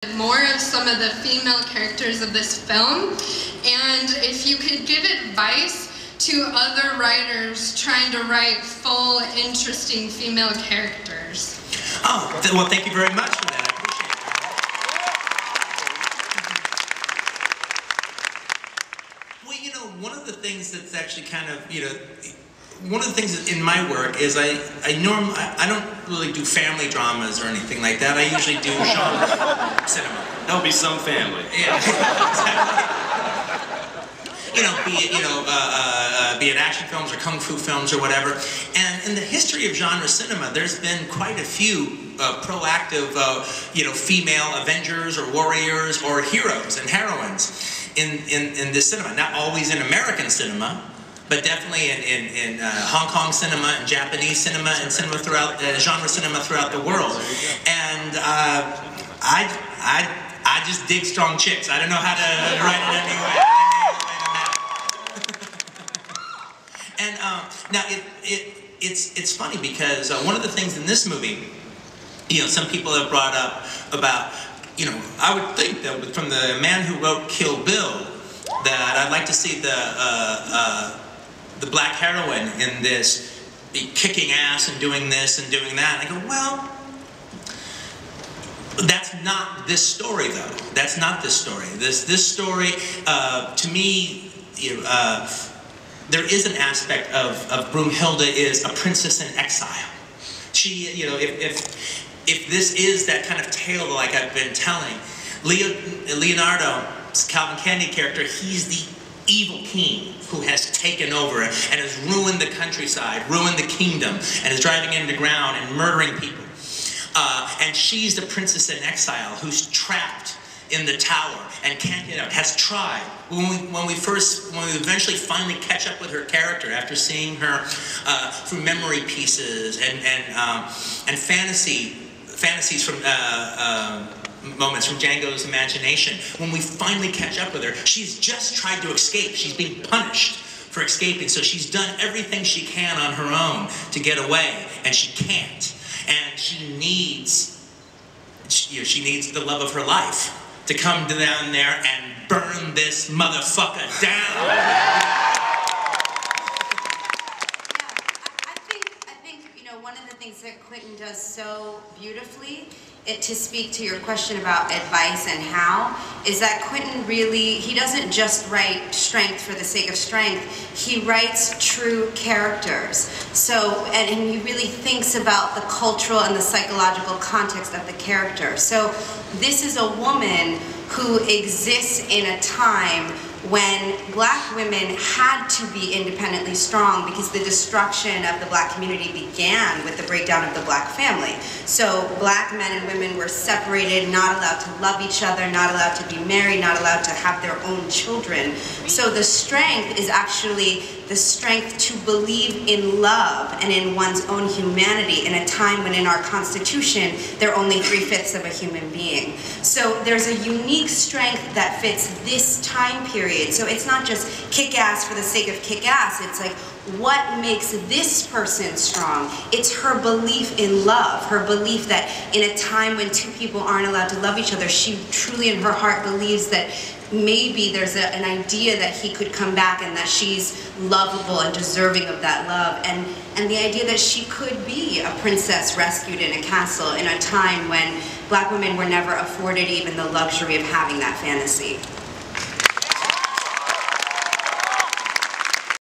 more of some of the female characters of this film, and if you could give advice to other writers trying to write full, interesting female characters. Oh, well, thank you very much for that. I appreciate it. Well, you know, one of the things that's actually kind of, you know, one of the things in my work is I don't really do family dramas or anything like that. I usually do genre cinema. There'll be some family. Yeah, exactly. You know, be it action films or kung fu films or whatever. And in the history of genre cinema, there's been quite a few proactive, you know, female Avengers or warriors or heroes and heroines in this cinema. Not always in American cinema, but definitely in Hong Kong cinema and Japanese cinema and cinema throughout genre cinema throughout the world. And I just dig strong chicks. I don't know how to write it anyway. And now it's funny because one of the things in this movie, you know, some people have brought up about, you know, I would think that from the man who wrote Kill Bill, that I'd like to see the black heroine in this be kicking ass and doing this and doing that. And I go, well, that's not this story though. That's not this story. This story, to me, you know, there is an aspect of Broomhilda is a princess in exile. She, you know, if this is that kind of tale like I've been telling, Leonardo's Calvin Candy character, he's the evil king who has taken over and has ruined the countryside, ruined the kingdom, and is driving into ground and murdering people. And she's the princess in exile who's trapped in the tower and can't get out, has tried. When we eventually finally catch up with her character after seeing her through memory pieces and fantasies from moments from Django's imagination, when we finally catch up with her, she's just tried to escape. She's being punished for escaping, so she's done everything she can on her own to get away, and she can't. And she needs the love of her life to come down there and burn this motherfucker down. I think, you know, one of the things that Quentin does so beautifully, to speak to your question about advice and how, is that Quentin really, he doesn't just write strength for the sake of strength, he writes true characters. So, and he really thinks about the cultural and the psychological context of the character. So this is a woman who exists in a time when black women had to be independently strong because the destruction of the black community began with the breakdown of the black family. So black men and women were separated, not allowed to love each other, not allowed to be married, not allowed to have their own children. So the strength is actually the strength to believe in love and in one's own humanity in a time when in our Constitution they're only 3/5 of a human being. So there's a unique strength that fits this time period. So it's not just kick ass for the sake of kick ass. It's like, what makes this person strong? It's her belief in love, her belief that in a time when two people aren't allowed to love each other, she truly in her heart believes that maybe there's an idea that he could come back and that she's lovable and deserving of that love, and the idea that she could be a princess rescued in a castle in a time when black women were never afforded even the luxury of having that fantasy.